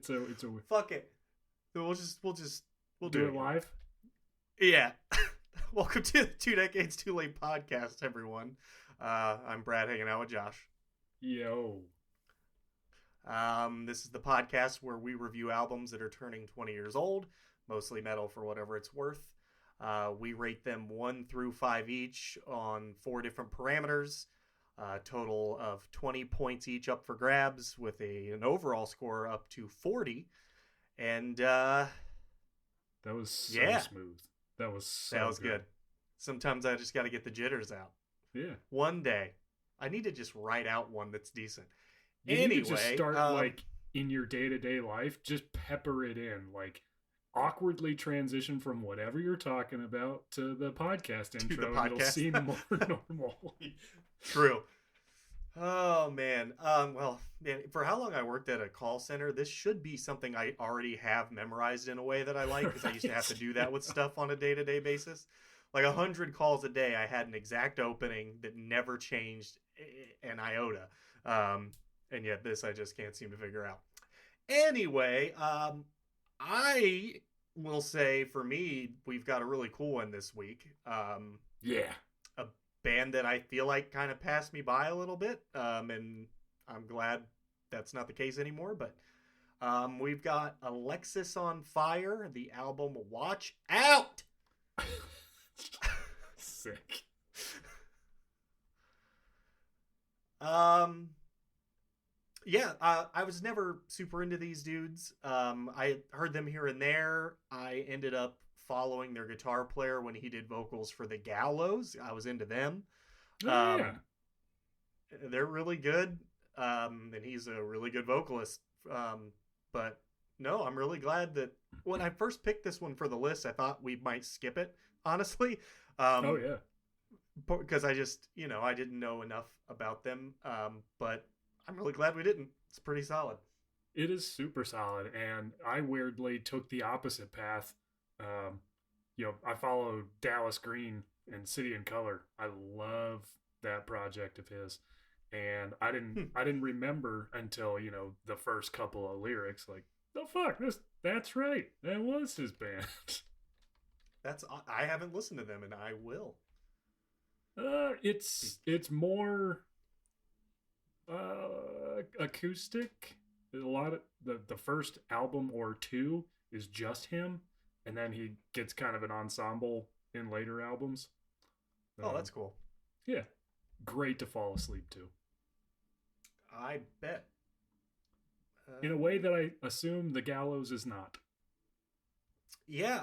It's a. Fuck it. We'll do it live. Yeah. Welcome to the 2 Decades Too Late podcast, everyone. I'm Brad, hanging out with Josh. Yo. This is the podcast where we review albums that are turning 20 years old, mostly metal for whatever it's worth. We rate them 1 through 5 each on 4 different parameters. Total of 20 points each up for grabs, with an overall score up to 40. And that was so smooth. That was good. Sometimes I just got to get the jitters out. Yeah. One day, I need to just write out one that's decent. You need to just start like in your day-to-day life, just pepper it in, like awkwardly transition from whatever you're talking about to the podcast intro, and it'll seem more normal. True. Oh man. Well, man, for how long I worked at a call center, this should be something I already have memorized in a way that I like, because I used to have to do that with stuff on a day-to-day basis. Like 100 calls a day, I had an exact opening that never changed an iota. And yet this I just can't seem to figure out. Anyway, I will say for me, we've got a really cool one this week. Yeah. A band that I feel like kind of passed me by a little bit. And I'm glad that's not the case anymore. But we've got Alexisonfire, the album Watch Out! Sick. Yeah, I was never super into these dudes. I heard them here and there. I ended up following their guitar player when he did vocals for the Gallows. I was into them. Yeah. They're really good. And he's a really good vocalist. But no, I'm really glad that when I first picked this one for the list, I thought we might skip it, honestly. Oh, yeah. Because I just, I didn't know enough about them. But I'm really glad we didn't. It's pretty solid. It is super solid, and I weirdly took the opposite path. I followed Dallas Green and City and Color. I love that project of his, and I didn't remember until the first couple of lyrics. Like, the fuck, that's right, that was his band. I haven't listened to them, and I will. It's more acoustic. A lot of the first album or two is just him, and then he gets kind of an ensemble in later albums. Oh, that's cool. Yeah, great to fall asleep to. I bet. In a way that I assume the Gallows is not. Yeah.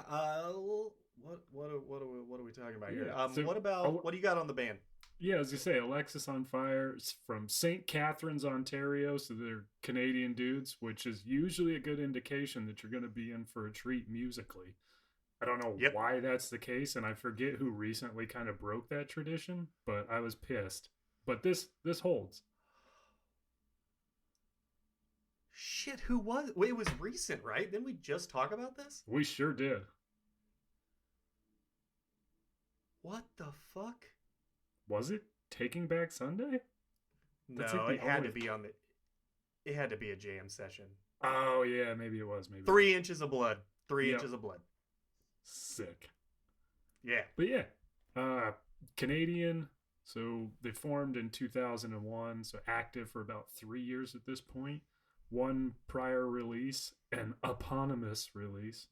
What are we talking about here? So, what do you got on the band? Yeah, as you say, Alexisonfire is from St. Catharines, Ontario, so they're Canadian dudes, which is usually a good indication that you're going to be in for a treat musically. I don't know why that's the case, and I forget who recently kind of broke that tradition, but I was pissed. But this holds. Shit, who was it? Wait, it was recent, right? Didn't we just talk about this? We sure did. What the fuck? Was it Taking Back Sunday? That's no, it had to be it had to be a jam session. Oh yeah, maybe it was. 3 inches of blood. 3 inches of blood. Sick. Yeah. But yeah, Canadian. So they formed in 2001. So active for about 3 years at this point. 1 prior release, an eponymous release.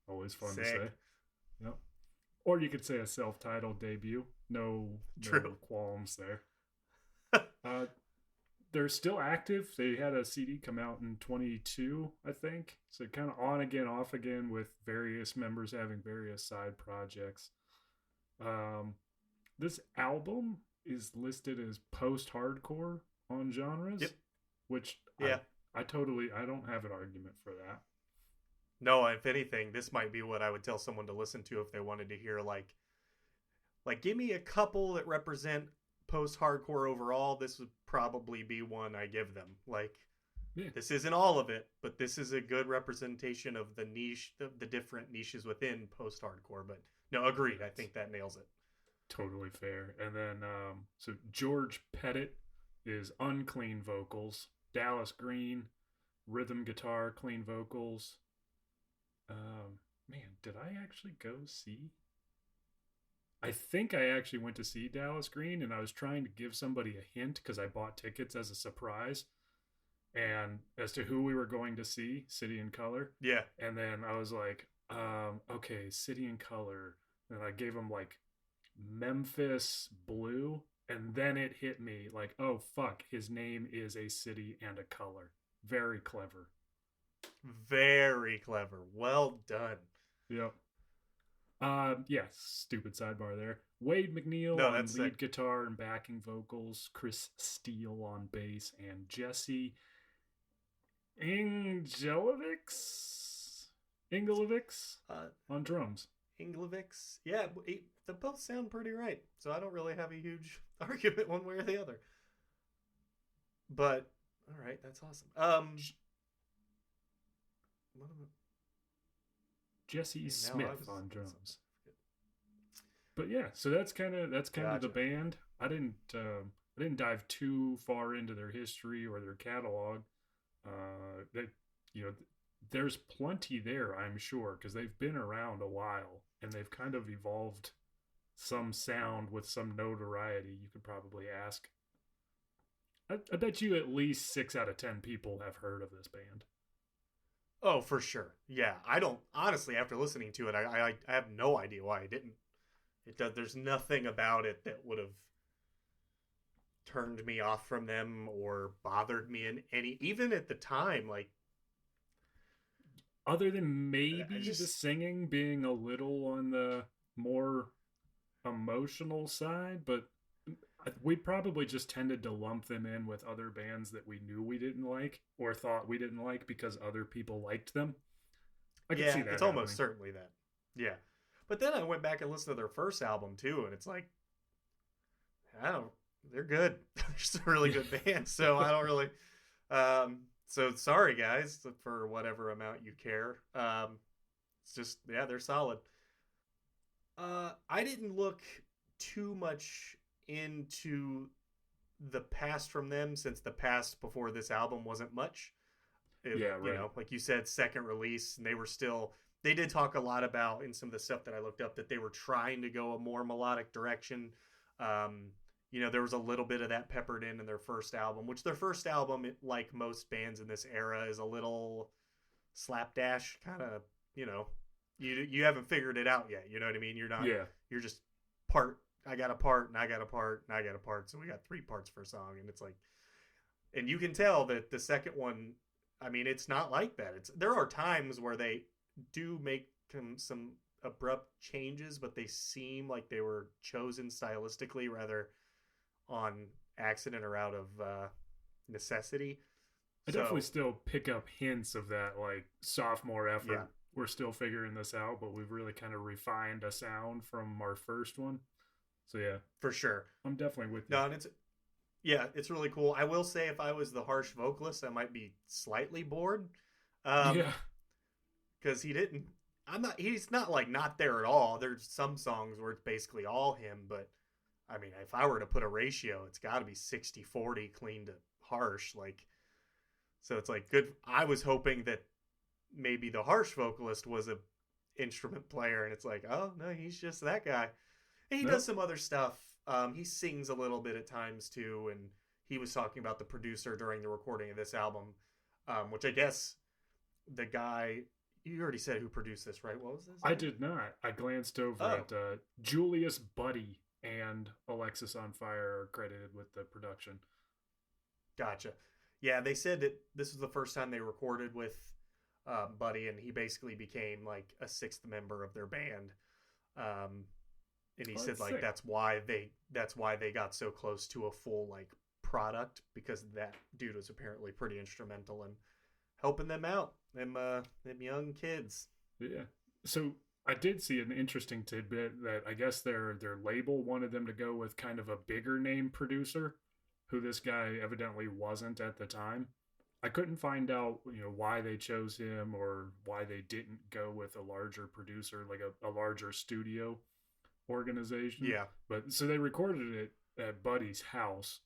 Always fun to say. Yep. Or you could say a self-titled debut. No qualms there. They're still active. They had a CD come out in 22, I think. So kind of on again, off again, with various members having various side projects. This album is listed as post-hardcore on genres. Yep. Which I don't have an argument for that. No, if anything, this might be what I would tell someone to listen to if they wanted to hear like give me a couple that represent post-hardcore overall. This would probably be one I give them. This isn't all of it, but this is a good representation of the niche, the different niches within post-hardcore. But no, agreed. I think that nails it. Totally fair. And then, so George Pettit is unclean vocals. Dallas Green rhythm guitar, clean vocals. Man, did I actually go see? I think I actually went to see Dallas Green, and I was trying to give somebody a hint because I bought tickets as a surprise, and as to who we were going to see, City and Color. Yeah. And then I was like, okay, City and Color. And I gave them like Memphis Blue, and then it hit me like, oh fuck, his name is a city and a color. Very clever. Very clever. Well done. Yep. Yeah, stupid sidebar there. Wade McNeil No, on that's lead sick. guitar and backing vocals, Chris Steele on bass, and Jesse Inglevics on drums. Inglevics. Yeah, they both sound pretty right. So I don't really have a huge argument one way or the other. But all right, that's awesome. What am Jesse now Smith on drums. But yeah, so that's kind of Gotcha. the band. I didn't dive too far into their history or their catalog. That you know, there's plenty there, I'm sure, because they've been around a while and they've kind of evolved some sound with some notoriety. You could probably ask. I bet you at least 6 out of 10 people have heard of this band. Oh, for sure. Yeah, I don't honestly. After listening to it, I have no idea why I didn't. It does. There's nothing about it that would have turned me off from them or bothered me in any. Even at the time, like Other than maybe just the singing being a little on the more emotional side, but we probably just tended to lump them in with other bands that we knew we didn't like or thought we didn't like because other people liked them. I can see that. It's almost certainly that. Yeah, but then I went back and listened to their first album too, and it's like, I don't. They're good. They're just a really good band. So I don't really. So sorry guys for whatever amount you care. It's just they're solid. I didn't look too much into the past from them since the past before this album wasn't much. Right. You know, like you said, second release, and they did talk a lot about in some of the stuff that I looked up that they were trying to go a more melodic direction. You know, there was a little bit of that peppered in their first album, which their first album, like most bands in this era, is a little slapdash kind of, you know, you haven't figured it out yet. You know what I mean? You're not, you're just I got a part and I got a part and I got a part. So we got 3 parts for a song. And it's like, and you can tell that the second one, I mean, it's not like that. There are times where they do make some abrupt changes, but they seem like they were chosen stylistically rather on accident or out of necessity. I definitely still pick up hints of that, like sophomore effort. Yeah. We're still figuring this out, but we've really kind of refined a sound from our first one. So yeah, for sure, I'm definitely with you. No, and it's really cool. I will say, if I was the harsh vocalist, I might be slightly bored. Because he's not like not there at all. There's some songs where it's basically all him, but I mean, if I were to put a ratio, it's got to be 60-40 clean to harsh. Like, so it's like good. I was hoping that maybe the harsh vocalist was a instrument player, and it's like, oh no, he's just that guy. And he does some other stuff. He sings a little bit at times too, and he was talking about the producer during the recording of this album, which I guess the guy, you already said who produced this, right? What was this? I did not. I glanced over at Julius Buddy and Alexisonfire are credited with the production. Gotcha. Yeah, they said that this was the first time they recorded with Buddy, and he basically became like a 6th member of their band. And he said like sick. that's why they got so close to a full like product, because that dude was apparently pretty instrumental in helping them out, them young kids. Yeah. So I did see an interesting tidbit that I guess their label wanted them to go with kind of a bigger name producer, who this guy evidently wasn't at the time. I couldn't find out, why they chose him or why they didn't go with a larger producer, like a larger studio organization. Yeah. But so they recorded it at Buddy's house.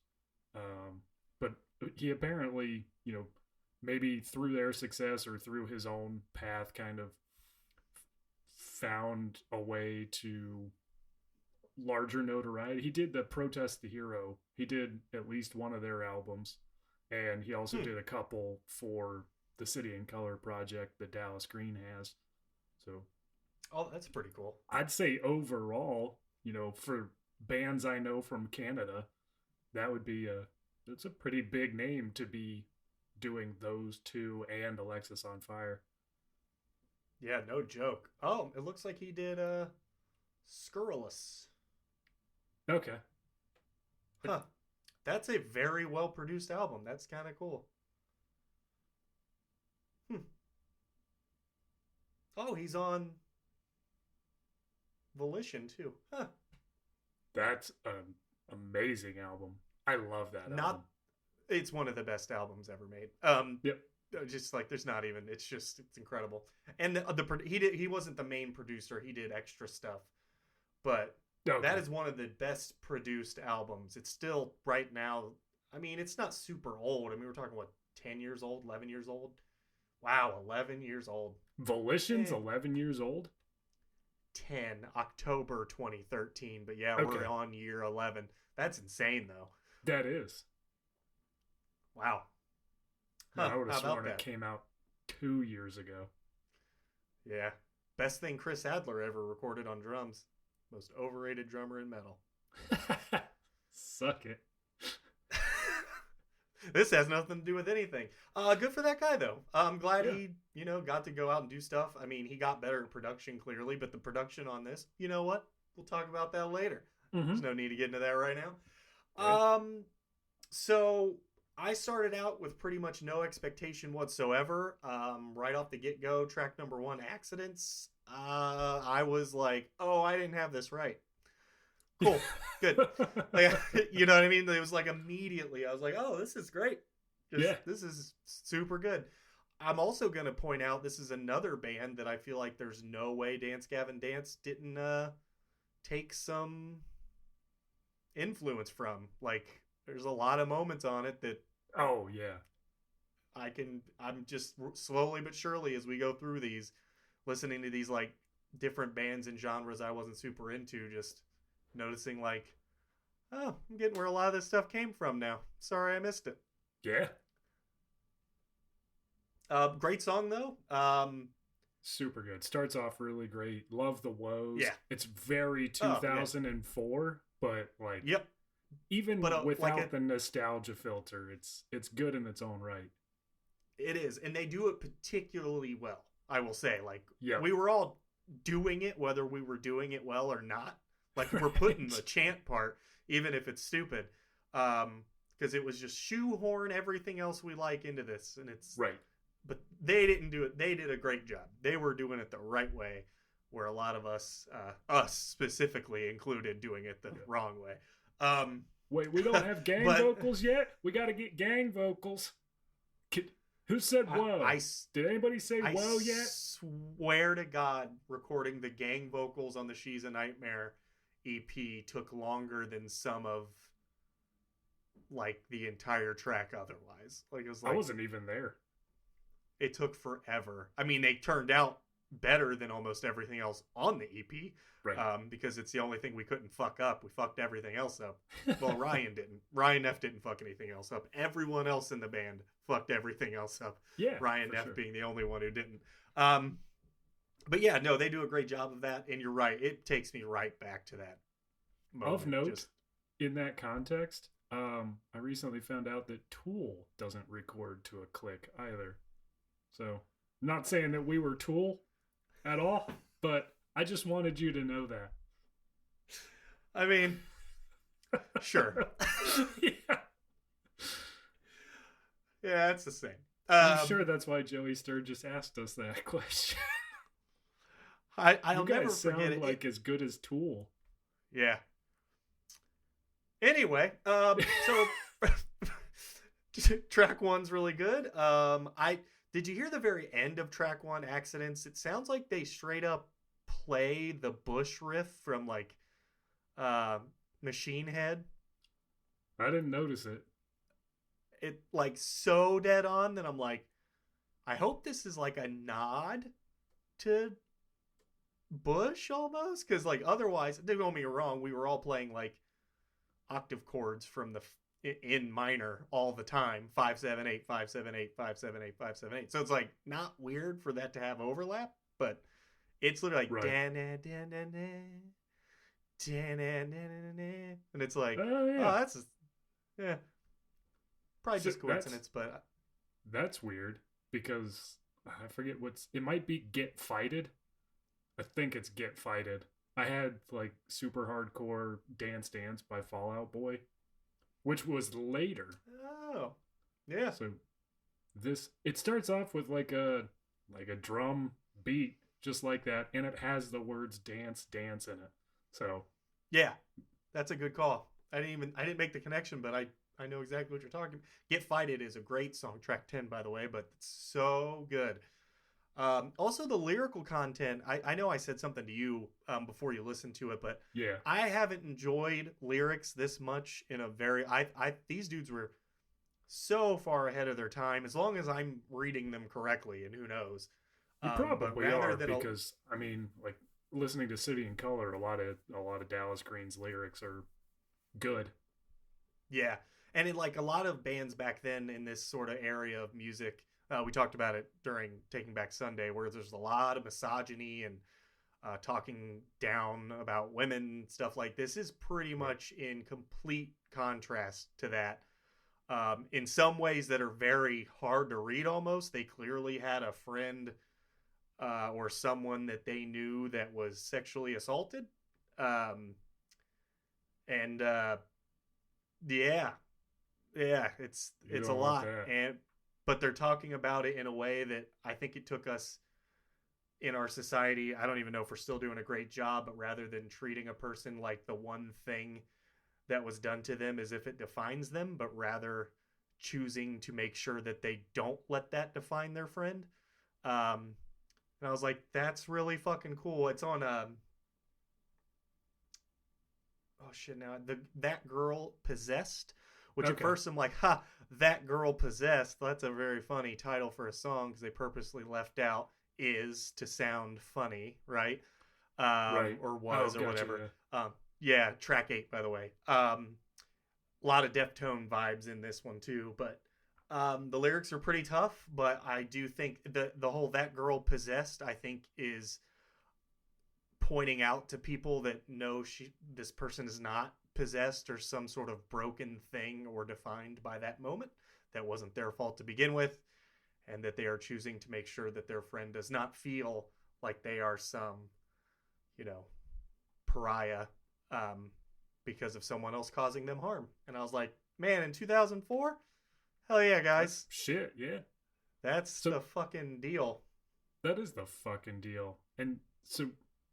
But he apparently, maybe through their success or through his own path, kind of found a way to larger notoriety. He did the Protest the Hero. He did at least one of their albums, and he also did a couple for the City and Color project that Dallas Green has. So, oh, that's pretty cool. I'd say overall, for bands I know from Canada, that would be it's a pretty big name to be doing those two and Alexisonfire. Yeah, no joke. Oh, it looks like he did Scurrilous. Okay. Huh. That's a very well produced album. That's kind of cool. Oh, he's on Volition too. Huh. That's an amazing album. I love that album. It's one of the best albums ever made. Yep. Just like there's not even. It's incredible. And he wasn't the main producer. He did extra stuff, but that is one of the best produced albums. It's still right now. I mean, it's not super old. I mean, we're talking 10 years old, 11 years old. Wow, 11 years old. Volition's 11 years old? 10, October 2013. But yeah, we're on year 11. That's insane, though. That is. Wow. Huh, I would have sworn it came out 2 years ago. Yeah. Best thing Chris Adler ever recorded on drums. Most overrated drummer in metal. Suck it. This has nothing to do with anything. Good for that guy, though. I'm glad he, got to go out and do stuff. I mean, he got better at production, clearly, but the production on this, you know what? We'll talk about that later. Mm-hmm. There's no need to get into that right now. Right. So I started out with pretty much no expectation whatsoever. Right off the get-go, track number 1, Accidents. I was like, oh, I didn't have this right. Cool. Good. Like, you know what I mean? It was like immediately I was like, oh, this is great. This is super good. I'm also going to point out this is another band that I feel like there's no way Dance Gavin Dance didn't take some influence from. Like, there's a lot of moments on it that oh yeah, I'm just slowly but surely as we go through these, listening to these like different bands and genres I wasn't super into, just noticing like, oh, I'm getting where a lot of this stuff came from now. Sorry I missed it. Yeah. Great song though. Super good. Starts off really great. Love the woes. Yeah. It's very 2004, but like, yep. Even without the nostalgia filter, it's good in its own right. It is, and they do it particularly well. I will say, like, we were all doing it, whether we were doing it well or not. Like, we're putting the chant part, even if it's stupid, because it was just shoehorn everything else we like into this, and it's right. But they didn't do it. They did a great job. They were doing it the right way, where a lot of us specifically included, doing it the wrong way. Wait, we don't have gang vocals yet? We got to get gang vocals. Who said whoa? Did anybody say whoa yet? I swear to God, recording the gang vocals on the She's a Nightmare EP took longer than some of like the entire track otherwise. Like, it was like, I wasn't even there. It took forever. I mean, they turned out better than almost everything else on the EP, right? Because it's the only thing we couldn't fuck up. We fucked everything else up. Well, Ryan didn't. Ryan Neff didn't fuck anything else up. Everyone else in the band fucked everything else up. Yeah, Ryan Neff being the only one who didn't. But yeah, no, they do a great job of that. And you're right. It takes me right back to that moment. Of note, in that context, I recently found out that Tool doesn't record to a click either. So, not saying that we were Tool at all, but I just wanted you to know that. I mean, sure. Yeah, it's the same. I'm sure that's why Joey Sturgis asked us that question. I'll you guys never sound forget like as good as Tool. Yeah. Anyway, so track 1's really good. Did you hear the very end of track 1, Accidents? It sounds like they straight up play the Bush riff from like Machine Head. I didn't notice it. it like so dead on that I'm like, I hope this is like a nod to Bush almost, because like otherwise, don't get me wrong, we were all playing like octave chords from the in minor all the time, 5 7 8 5 7 8 5 7 8 5 7 8. So it's like not weird for that to have overlap, but it's literally like Right. dan dan dan dan dan dan dan, and it's like, Oh oh, yeah. that's just, yeah, probably So just coincidence, but that's weird because I forget what's. It might be Get Fighted. I think it's Get Fighted. I had like Super Hardcore Dance Dance by Fall Out Boy, which was later. oh, yeah, So this it starts off with like a drum beat just like that, and it has the words dance dance in it. So yeah, that's a good call. I didn't make the connection, but I know exactly what you're talking. Get Fighted is a great song, track 10 by the way, but it's so good. Also, the lyrical content. I know I said something to you before you listened to it, but yeah, I haven't enjoyed lyrics this much in a very. These dudes were so far ahead of their time. As long as I'm reading them correctly, and who knows. you But probably rather are than because I mean, like listening to City and Color, a lot of Dallas Green's lyrics are good. yeah, and in like a lot of bands back then in this sort of area of music, we talked about it during Taking Back Sunday, where there's a lot of misogyny and talking down about women, stuff like this is pretty Right. much in complete contrast to that. In some ways that are very hard to read almost. They clearly had a friend or someone that they knew that was sexually assaulted. Um, and yeah, yeah, You it's a don't want lot. that. And but they're talking about it in a way that I think it took us in our society. I don't even know if we're still doing a great job, but rather than treating a person like the one thing that was done to them as if it defines them, but rather choosing to make sure that they don't let that define their friend. And I was like, that's really fucking cool. It's on oh shit, now the That Girl Possessed, which at Okay. first I'm like, ha, That Girl Possessed. That's a very funny title for a song because they purposely left out is to sound funny, right? Right. Or Oh, was or gotcha. whatever. Yeah. Yeah, track 8 by the way. A lot of Deftone vibes in this one too, but the lyrics are pretty tough. But I do think the whole That Girl Possessed, I think, is pointing out to people that no, this person is not possessed or some sort of broken thing or defined by that moment. That wasn't their fault to begin with, and that they are choosing to make sure that their friend does not feel like they are some, you know, pariah because of someone else causing them harm. And I was like, man, in 2004, hell yeah, guys, Shit. Yeah. that's So the fucking deal. that is the fucking deal. And so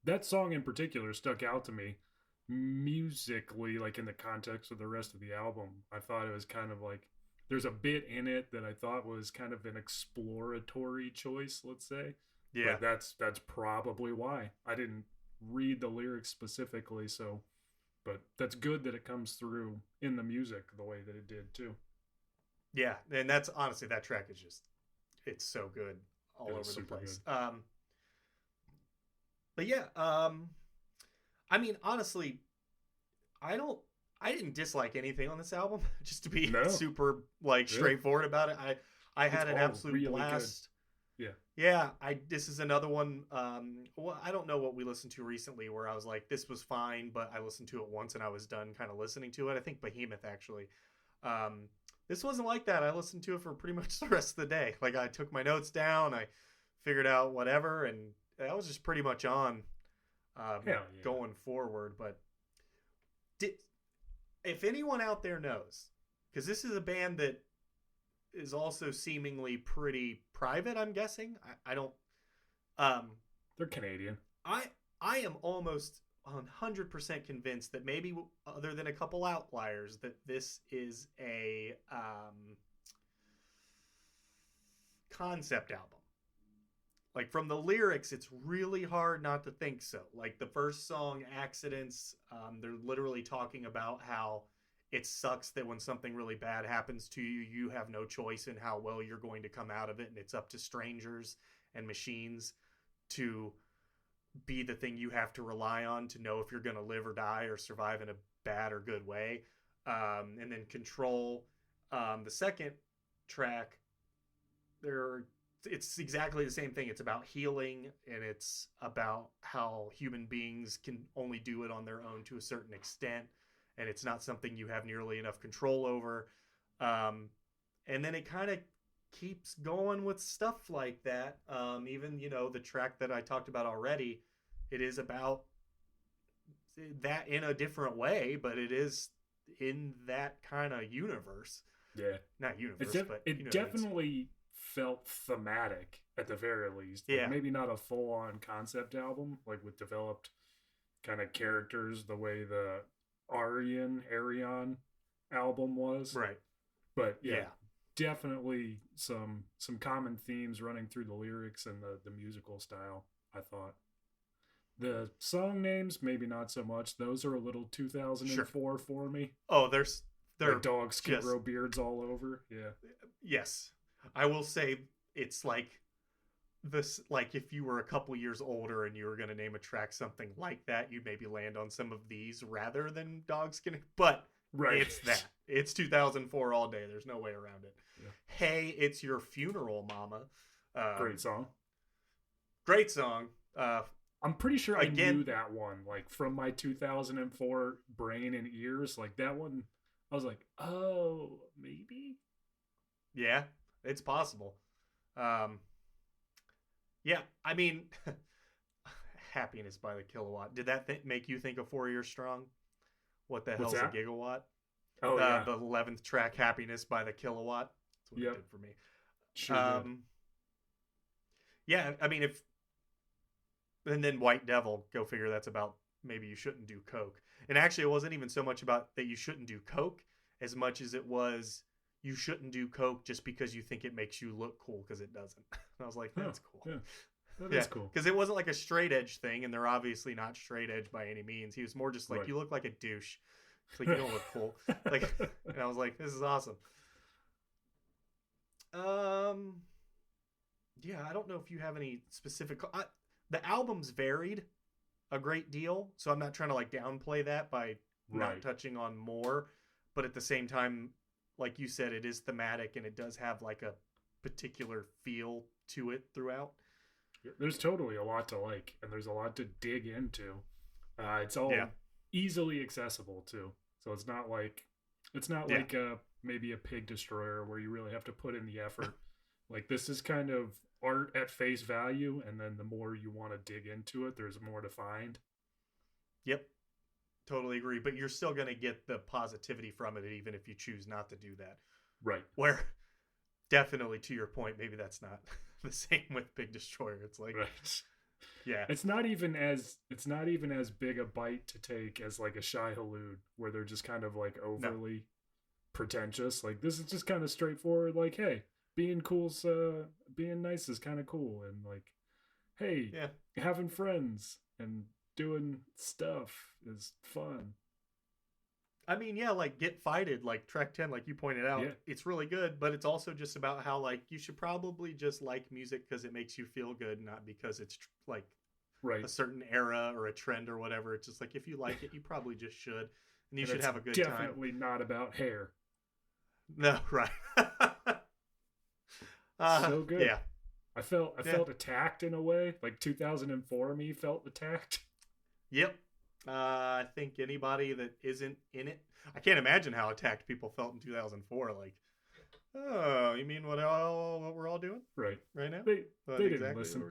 that song in particular stuck out to me musically, like in the context of the rest of the album. I thought it was kind of like there's a bit in it that I thought was kind of an exploratory choice, let's say. Yeah, But that's probably why. I didn't read the lyrics specifically, so but that's good that it comes through in the music the way that it did too. yeah, and that's honestly, that track is just, it's so good all It over is the super place. good. But yeah, I mean, honestly, I don't. I didn't dislike anything on this album. Just to be No. super like Really? straightforward about it, I It's had an all absolute really good. blast. Yeah. Yeah, this is another one. Well, I don't know what we listened to recently where I was like, this was fine, but I listened to it once and I was done kind of listening to it. I think Behemoth actually. This wasn't like that. I listened to it for pretty much the rest of the day. Like I took my notes down, I figured out whatever, and that was just pretty much on Hell yeah. going forward. But if anyone out there knows, because this is a band that is also seemingly pretty private, I'm guessing. I don't. They're Canadian. I am almost 100% convinced that maybe other than a couple outliers, that this is a concept album. Like from the lyrics, it's really hard not to think so. Like the first song, Accidents, they're literally talking about how it sucks that when something really bad happens to you, you have no choice in how well you're going to come out of it, and it's up to strangers and machines to be the thing you have to rely on to know if you're going to live or die or survive in a bad or good way. And then Control, the second track, it's exactly the same thing. It's about healing, and it's about how human beings can only do it on their own to a certain extent, and it's not something you have nearly enough control over. And then it kind of keeps going with stuff like that. Even, the track that I talked about already, it is about that in a different way, but it is in that kind of universe. Yeah. Not universe, but it definitely felt thematic at the very least. Like, yeah. Maybe not a full-on concept album, like with developed kind of characters the way the Arion album was. Right. But yeah. Definitely some common themes running through the lyrics and the musical style, I thought. The song names, maybe not so much. Those are a little 2004 for me. Oh, they're like dogs can grow beards all over. Yeah. Yes. I will say it's like this, like if you were a couple years older and you were going to name a track something like that, you'd maybe land on some of these rather than dogs can. But right. It's that. It's 2004 all day. There's no way around it. Yeah. Hey, It's Your Funeral, Mama. Great song. Great song. I'm pretty sure I knew that one, like from my 2004 brain and ears. Like that one, I was like, oh, maybe. Yeah, it's possible. Yeah, I mean, Happiness by the Kilowatt. Did that make you think of 4 Years Strong? What the hell's a gigawatt? Oh, yeah. The 11th track, Happiness by the Kilowatt. That's what it did for me. Sure yeah, I mean, and then White Devil, go figure, that's about maybe you shouldn't do coke. And actually, it wasn't even so much about that you shouldn't do coke as much as it was you shouldn't do coke just because you think it makes you look cool, because it doesn't. And I was like, that's cool. Yeah. That is cool. Because it wasn't like a straight edge thing, and they're obviously not straight edge by any means. He was more just like, right. You look like a douche. It's like, you don't look cool. Like, and I was like, this is awesome. Yeah, I don't know if you have any specific... the albums varied a great deal, so I'm not trying to like downplay that by not touching on more. But at the same time, like you said, it is thematic, and it does have like a particular feel to it throughout. There's totally a lot to like, and there's a lot to dig into. It's all easily accessible too, so it's not like maybe a Pig Destroyer where you really have to put in the effort. Like, this is kind of art at face value, and then the more you want to dig into it, there's more to find. Yep, totally agree. But you're still going to get the positivity from it, even if you choose not to do that. Right. Where, definitely to your point, maybe that's not the same with Pig Destroyer. It's like, yeah, it's not even as big a bite to take as like a Shai Hulud, where they're just kind of like overly pretentious. Like, this is just kind of straightforward. Like, hey, being nice is kind of cool, and like, hey, having friends and doing stuff is fun. I mean, yeah, like Get Fighted, like track 10, like you pointed out, it's really good, but it's also just about how like you should probably just like music because it makes you feel good, not because it's like a certain era or a trend or whatever. It's just like, if you like it, you probably just should, and you should have a good time. Definitely not about hair. No, right. So good. Yeah, I felt attacked in a way. Like 2004 me felt attacked. Yep. I think anybody that isn't in it, I can't imagine how attacked people felt in 2004. Like, oh, you mean what we're all doing right now? They didn't listen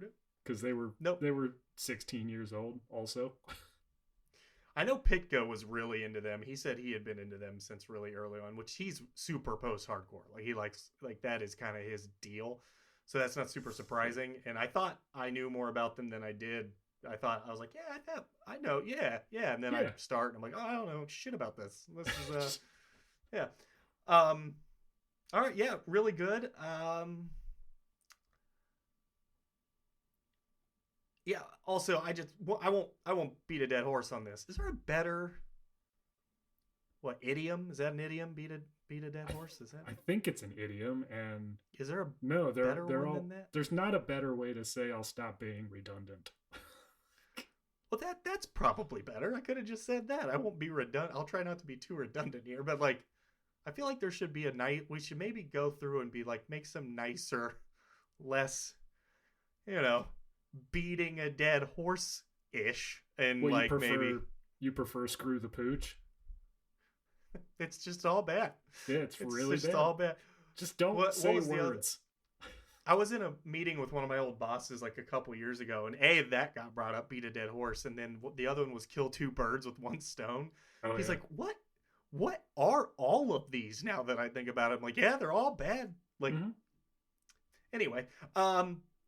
because they were 16 years old. Also, I know Pitko was really into them. He said he had been into them since really early on, which he's super post-hardcore. Like, he likes, like, that is kind of his deal. So that's not super surprising. And I thought I knew more about them than I did. I was like, yeah, I know. Yeah. And then I start and I'm like, oh, I don't know shit about this. This is, yeah. All right. Yeah. Really good. Yeah. Also, I won't beat a dead horse on this. Is there a better what, idiom? Is that an idiom? Beat a dead horse? Is that? I think it's an idiom, and Is there a no, better they're one all. than that? There's not a better way to say I'll stop being redundant. Well, that's probably better. I could have just said that. I won't be redundant. I'll try not to be too redundant here, but like, I feel like there should be we should maybe go through and be like, make some nicer, less, beating a dead horse ish, and Well, like maybe you prefer screw the pooch. it's just all bad. Yeah, it's really just bad. all bad. Just don't What say was the other- words. I was in a meeting with one of my old bosses like a couple years ago, and that got brought up, beat a dead horse, and then the other one was kill two birds with one stone. Oh, He's yeah. like, what are all of these now that I think about it? I'm like, yeah, they're all bad. Like, Anyway,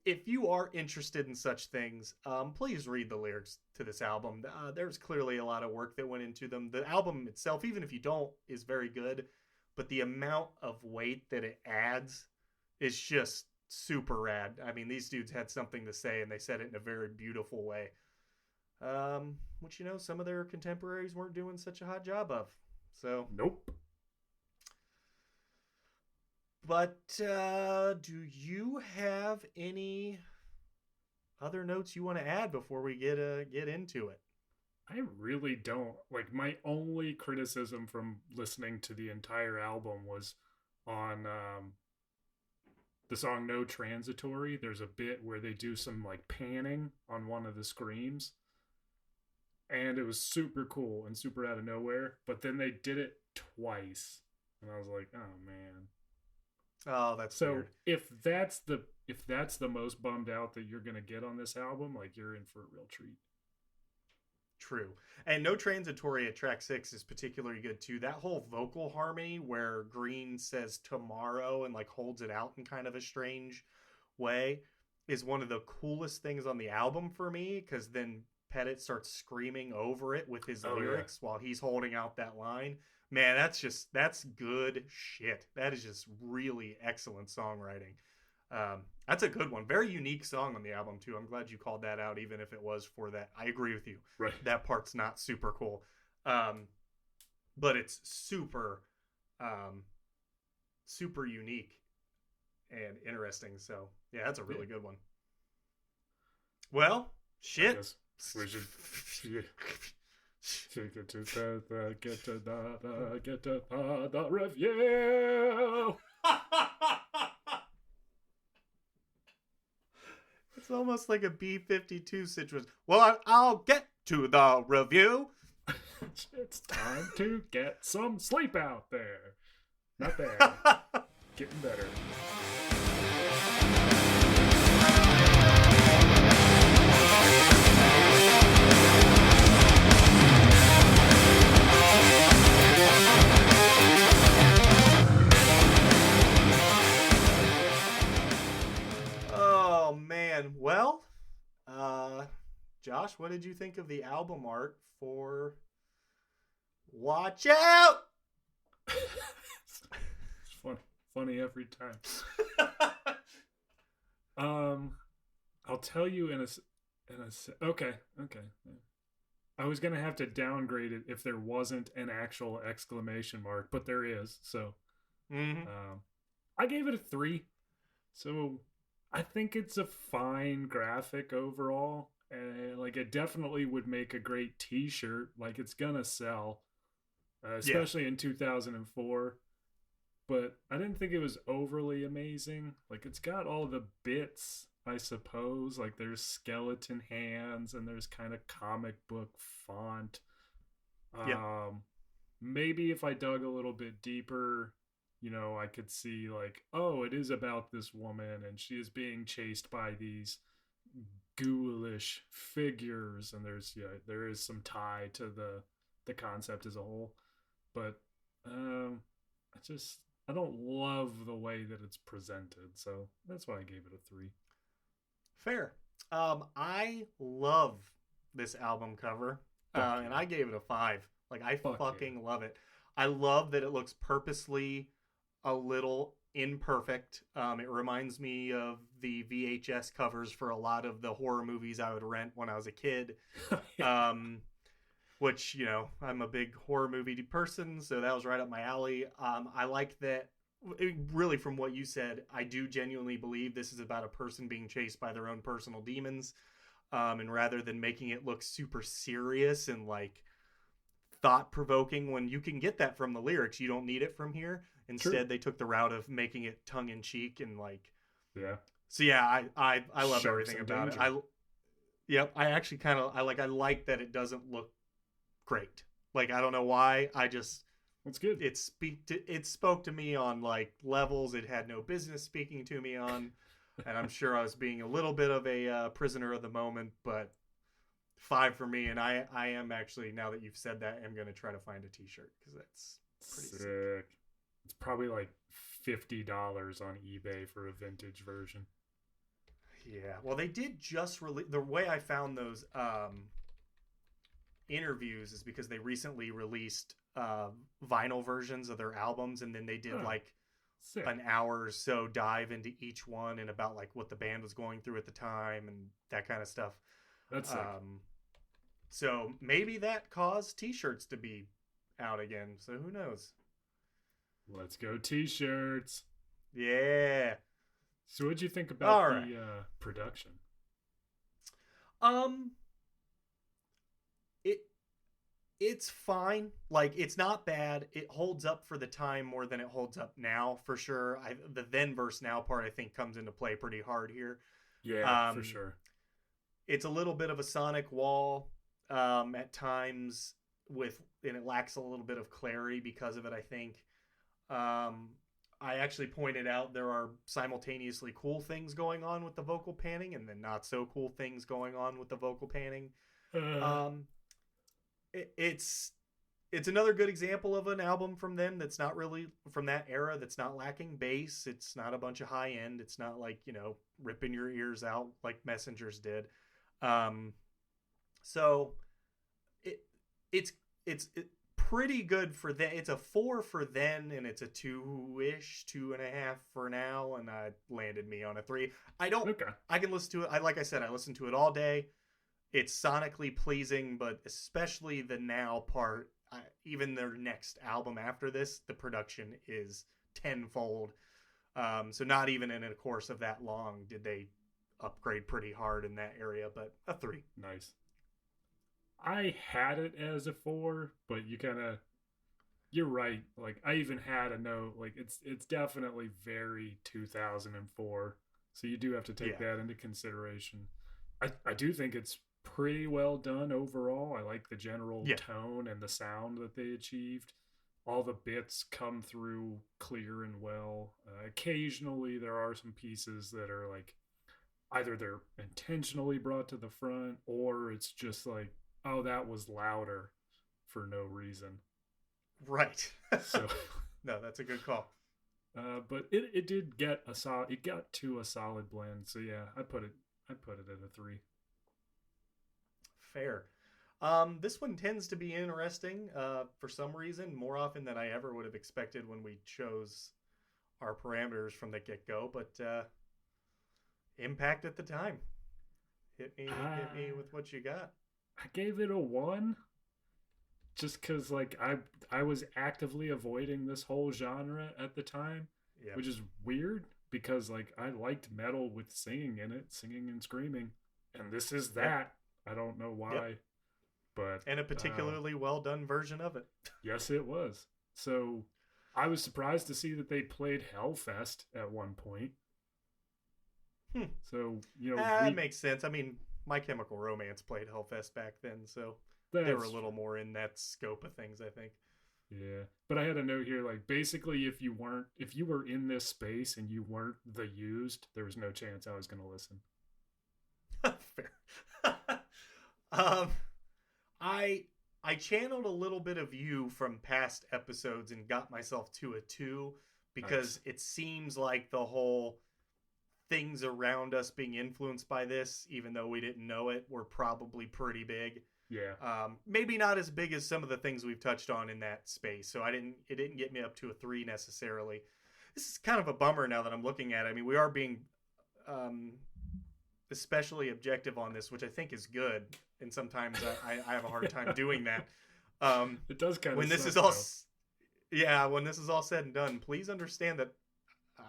if you are interested in such things, please read the lyrics to this album. There's clearly a lot of work that went into them. The album itself, even if you don't, is very good, but the amount of weight that it adds is just super rad. I mean, these dudes had something to say, and they said it in a very beautiful way. Which, some of their contemporaries weren't doing such a hot job of. So Nope. But do you have any other notes you want to add before we get into it? I really don't. Like, my only criticism from listening to the entire album was on the song No Transitory. There's a bit where they do some like panning on one of the screams, and it was super cool and super out of nowhere, but then they did it twice, and I was like, oh man. Oh, that's So weird. if that's the most bummed out that you're gonna get on this album, like, you're in for a real treat. True. And No Transitory at track 6 is particularly good too. That whole vocal harmony where Green says tomorrow and like holds it out in kind of a strange way is one of the coolest things on the album for me, because then Pettit starts screaming over it with his lyrics while he's holding out that line. Man, that's good shit. That is just really excellent songwriting. That's a good one. Very unique song on the album too. I'm glad you called that out, even if it was for that. I agree with you. Right. That part's not super cool. But it's super, super unique and interesting. So yeah, that's a really good one. Well, shit. We should take it to the get to the review. It's almost like a B-52 situation. Well, I'll get to the review. It's time to get some sleep out there. Not bad. Getting better. Oh, man. Well, Josh, what did you think of the album art for Watch Out? It's funny every time. I'll tell you okay. I was gonna have to downgrade it if there wasn't an actual exclamation mark, but there is. So, I gave it a 3. So, I think it's a fine graphic overall. Like, it definitely would make a great T-shirt. Like, it's gonna sell, especially in 2004. But I didn't think it was overly amazing. Like, it's got all the bits, I suppose. Like, there's skeleton hands and there's kind of comic book font. Maybe if I dug a little bit deeper, I could see like, oh, it is about this woman and she is being chased by these ghoulish figures, and there is some tie to the concept as a whole. But I don't love the way that it's presented, so that's why I gave it a 3. Fair. I love this album cover, and I gave it a 5. Like, I fucking love it. I love that it looks purposely a little imperfect. It reminds me of the VHS covers for a lot of the horror movies I would rent when I was a kid. which, you know, I'm a big horror movie person, so that was right up my alley. I like that. Really, from what you said, I do genuinely believe this is about a person being chased by their own personal demons. And rather than making it look super serious and like thought provoking, when you can get that from the lyrics, you don't need it from here. Instead, True. they took the route of making it tongue in cheek and like. Yeah. So yeah, I love Sharps everything and about danger. it. Yep, I actually kind of I like that it doesn't look great. Like, I don't know why. I just That's good. it spoke to me on like levels it had no business speaking to me on, and I'm sure I was being a little bit of a prisoner of the moment, but 5 for me. And I am actually, now that you've said that, I'm gonna try to find a T-shirt because that's pretty sick. It's probably like $50 on eBay for a vintage version. Yeah, well, they did just release. The way I found those interviews is because they recently released vinyl versions of their albums, and then they did like sick. an hour or so dive into each one and about like what the band was going through at the time and that kind of stuff. That's sick. So maybe that caused T-shirts to be out again. So who knows? Let's go T-shirts. Yeah. So what'd you think about right. the production? It's fine. Like, it's not bad. It holds up for the time more than it holds up now, for sure. The then versus now part, I think, comes into play pretty hard here. Yeah, for sure. It's a little bit of a sonic wall at times, and it lacks a little bit of clarity because of it, I think. I actually pointed out there are simultaneously cool things going on with the vocal panning and then not so cool things going on with the vocal panning. It's another good example of an album from them that's not really from that era, that's not lacking bass. It's not a bunch of high end. It's not like, you know, ripping your ears out like Messengers did. So it's pretty good for then. It's a 4 for then, and it's a 2-ish, 2.5 for now, and landed me on a 3. I can listen to it. Like I said, I listen to it all day. It's sonically pleasing, but especially the now part, even their next album after this, the production is tenfold. So not even in a course of that long did they upgrade pretty hard in that area, but a 3. Nice. I had it as a 4, but you're right. Like, I even had a note, like, it's definitely very 2004. So you do have to take that into consideration. I do think it's pretty well done overall. I like the general tone and the sound that they achieved. All the bits come through clear and well. Occasionally there are some pieces that are like, either they're intentionally brought to the front, or it's just like, oh, that was louder for no reason. Right. So no, that's a good call. But it did get it got to a solid blend. So yeah, I put it at a 3. Fair. This one tends to be interesting for some reason, more often than I ever would have expected when we chose our parameters from the get-go, but impact at the time. Hit me with what you got. I gave it a 1 just because, like, I was actively avoiding this whole genre at the time, which is weird because, like, I liked metal with singing in it, singing and screaming, and this is that. I don't know why, but and a particularly well done version of it. Yes, it was. So I was surprised to see that they played Hellfest at one point. So, you know, that makes sense. I mean, My Chemical Romance played Hellfest back then, so they were a little more in that scope of things, I think. Yeah, but I had a note here, like, basically if you were in this space and you weren't the Used, there was no chance I was going to listen. Fair. I channeled a little bit of you from past episodes and got myself to a 2 because it seems like the whole things around us being influenced by this, even though we didn't know it, were probably pretty big. Yeah. Maybe not as big as some of the things we've touched on in that space. So it didn't get me up to a 3 necessarily. This is kind of a bummer now that I'm looking at it. I mean, we are being especially objective on this, which I think is good, and sometimes I have a hard time doing that. It does kind of when this is all, yeah, when this is all said and done, please understand that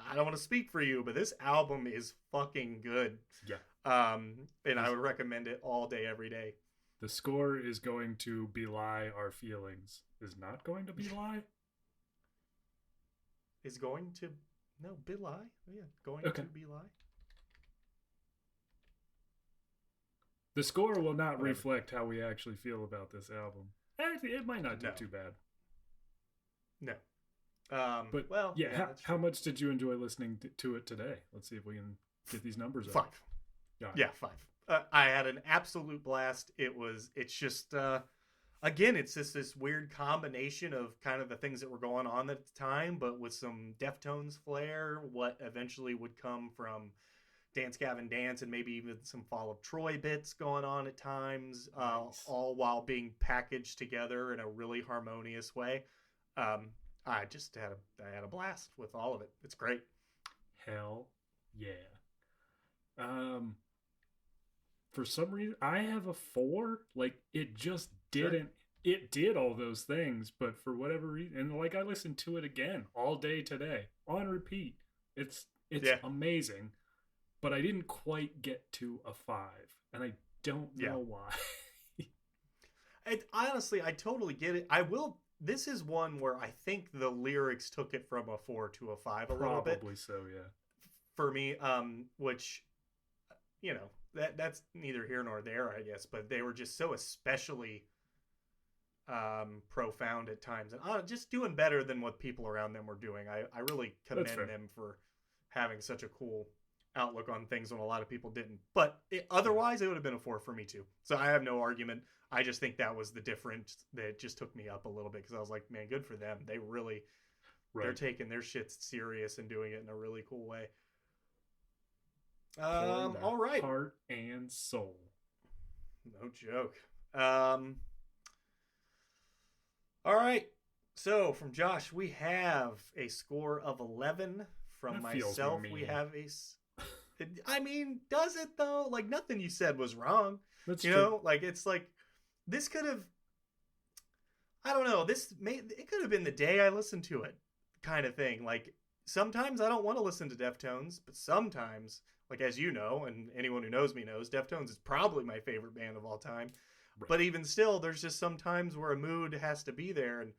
I don't want to speak for you, but this album is fucking good. Yeah. And I would recommend it all day, every day. The score is going to belie our feelings. Is not going to belie? Is going to... No, belie? Yeah, going to belie. The score will not reflect how we actually feel about this album. Actually, it might not do too bad. No. But, well, yeah, how much did you enjoy listening to it today? Let's see if we can get these numbers up. 5. Yeah, 5. I had an absolute blast. It's just, again, it's just this weird combination of kind of the things that were going on at the time, but with some Deftones flair, what eventually would come from Dance Gavin Dance, and maybe even some Fall of Troy bits going on at times, nice. All while being packaged together in a really harmonious way. I just had a blast with all of it. It's great. Hell yeah. For some reason, I have a 4. Like, it just didn't. Sure. It did all those things, but for whatever reason, and like I listened to it again all day today on repeat. It's amazing, but I didn't quite get to a 5, and I don't know why. Honestly, I totally get it. I will. This is one where I think the lyrics took it from a 4 to a 5 a little bit. Probably so, yeah. For me, which, you know, that's neither here nor there, I guess. But they were just so especially profound at times, and just doing better than what people around them were doing. I really commend them for having such a cool outlook on things when a lot of people didn't. But otherwise, it would have been a 4 for me too. So I have no argument. I just think that was the difference that just took me up a little bit, because I was like, man, good for them. They really, they're taking their shit serious and doing it in a really cool way. All right. Heart and soul. No joke. All right. So from Josh, we have a score of 11. From myself, we have I mean, does it though? Like, nothing you said was wrong. That's true. Know, like, it's like, this could have, I don't know, it could have been the day I listened to it kind of thing. Like, sometimes I don't want to listen to Deftones, but sometimes, like, as you know, and anyone who knows me knows, Deftones is probably my favorite band of all time. Right. But even still, there's just some times where a mood has to be there. And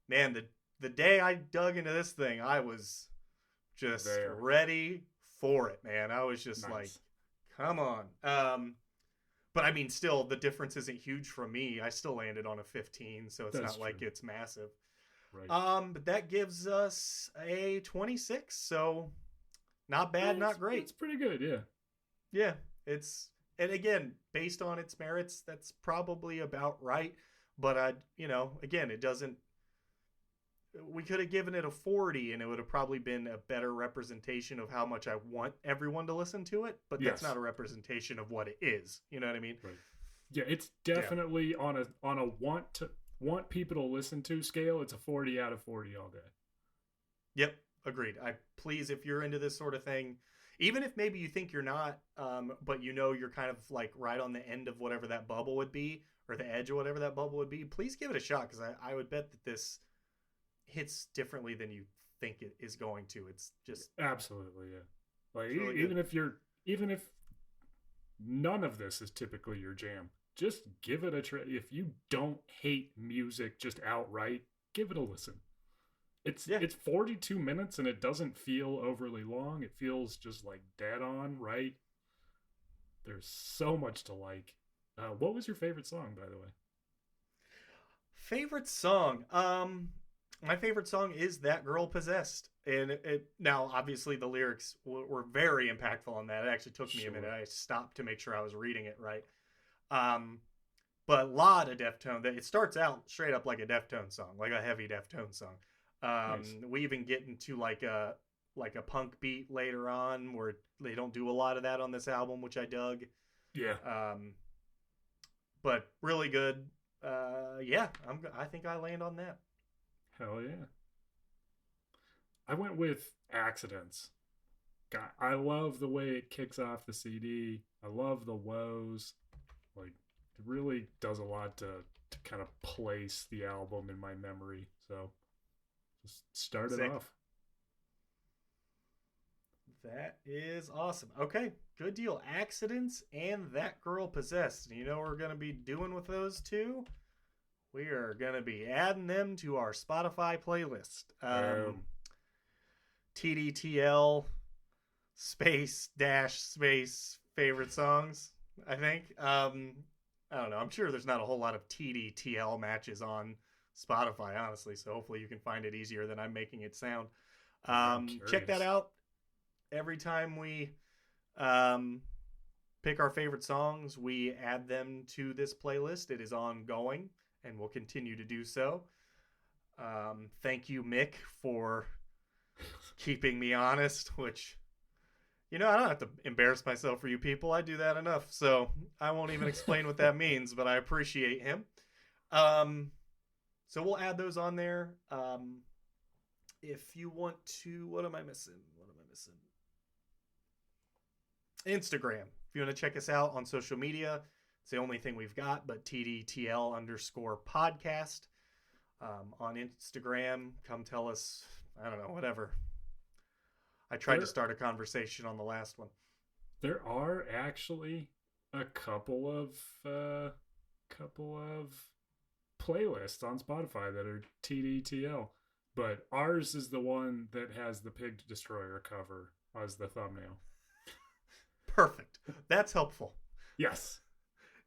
man, the day I dug into this thing, I was just ready for it, man. I was just like, come on. But I mean, still, the difference isn't huge from me. I still landed on a 15, so it's not like it's massive. Right. But that gives us a 26, so not bad, not great. It's pretty good, yeah. Yeah, and again, based on its merits, that's probably about right. But again, it doesn't. We could have given it a 40, and it would have probably been a better representation of how much I want everyone to listen to it. But that's not a representation of what it is. You know what I mean? Right. Yeah, it's definitely on a want people to listen to scale. It's a 40 out of 40 all day. Yep, agreed. Please, if you're into this sort of thing, even if maybe you think you're not, but you're kind of like right on the end of whatever that bubble would be, or the edge of whatever that bubble would be, please give it a shot, because I would bet that this hits differently than you think it is going to. It's just absolutely, yeah. Like, really even if none of this is typically your jam, just give it a try. If you don't hate music just outright, give it a listen. It's 42 minutes, and it doesn't feel overly long. It feels just like dead on, right? There's so much to like. What was your favorite song, by the way? Favorite song? My favorite song is That Girl Possessed. And now, obviously, the lyrics were very impactful on that. It actually took me a minute. I stopped to make sure I was reading it right. But a lot of Deftones. It starts out straight up like a Deftones song, like a heavy Deftones song. Nice. We even get into like a punk beat later on, where they don't do a lot of that on this album, which I dug. Yeah. But really good. I think I land on that. Hell yeah. I went with Accidents, God, I love the way it kicks off the CD. I love the woes. Like, it really does a lot to kind of place the album in my memory. So, just start it Sick. off. That is awesome. Okay, good deal. Accidents and That Girl Possessed. And you know what we're going to be doing with those two? We are going to be adding them to our Spotify playlist. TDTL space favorite songs, I think. I don't know. I'm sure there's not a whole lot of TDTL matches on Spotify, honestly. So hopefully you can find it easier than I'm making it sound. Check that out. Every time we pick our favorite songs, we add them to this playlist. It is ongoing and will continue to do so. Thank you, Mick, for keeping me honest, which, you know, I don't have to embarrass myself for you people. I do that enough, so I won't even explain what that means, but I appreciate him. So we'll add those on there. If you want to, what am I missing? Instagram. If you want to check us out on social media, it's the only thing we've got, but TDTL_podcast. On Instagram, come tell us, I don't know, whatever. I tried to start a conversation on the last one. There are actually a couple of playlists on Spotify that are TDTL, but ours is the one that has the Pig Destroyer cover as the thumbnail. Perfect. That's helpful. Yes.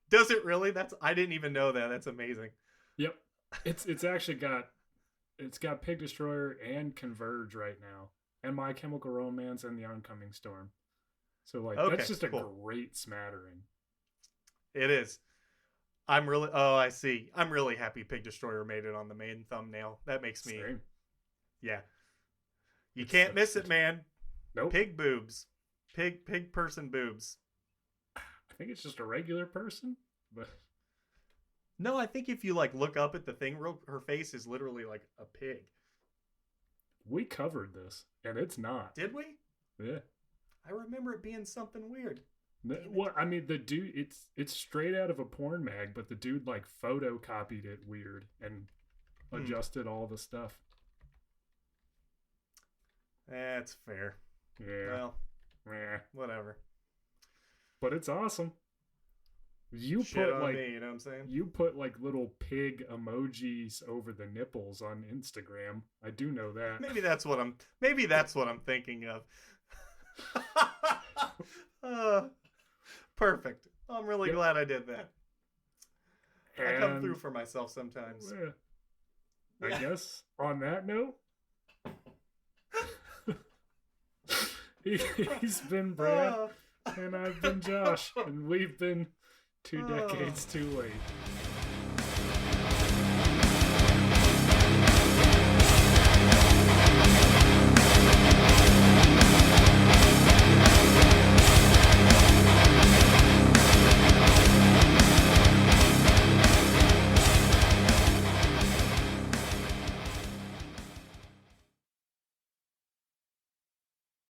Does it really? I didn't even know that. That's amazing. Yep. It's actually got Pig Destroyer and Converge right now, and My Chemical Romance and The Oncoming Storm. So like that's just a great smattering. It is. I see. I'm really happy Pig Destroyer made it on the main thumbnail. That makes me Same. Yeah. You can't miss it, man. Nope. Pig boobs. Pig person boobs. I think it's just a regular person, but no, I think if you like look up at the thing, her face is literally like a pig. We covered this, and it's not. Did we? Yeah. I remember it being something weird. Well, I mean, the dude, it's straight out of a porn mag, but the dude like photocopied it weird and adjusted all the stuff. That's fair. Yeah. Well, whatever. But it's awesome. You Shit put on like me, you know what I'm saying? You put like little pig emojis over the nipples on Instagram. I do know that. Maybe that's what I'm thinking of. Perfect. I'm really glad I did that. I come through for myself sometimes. I guess on that note, he's been Brad and I've been Josh, and we've been 2 decades too late.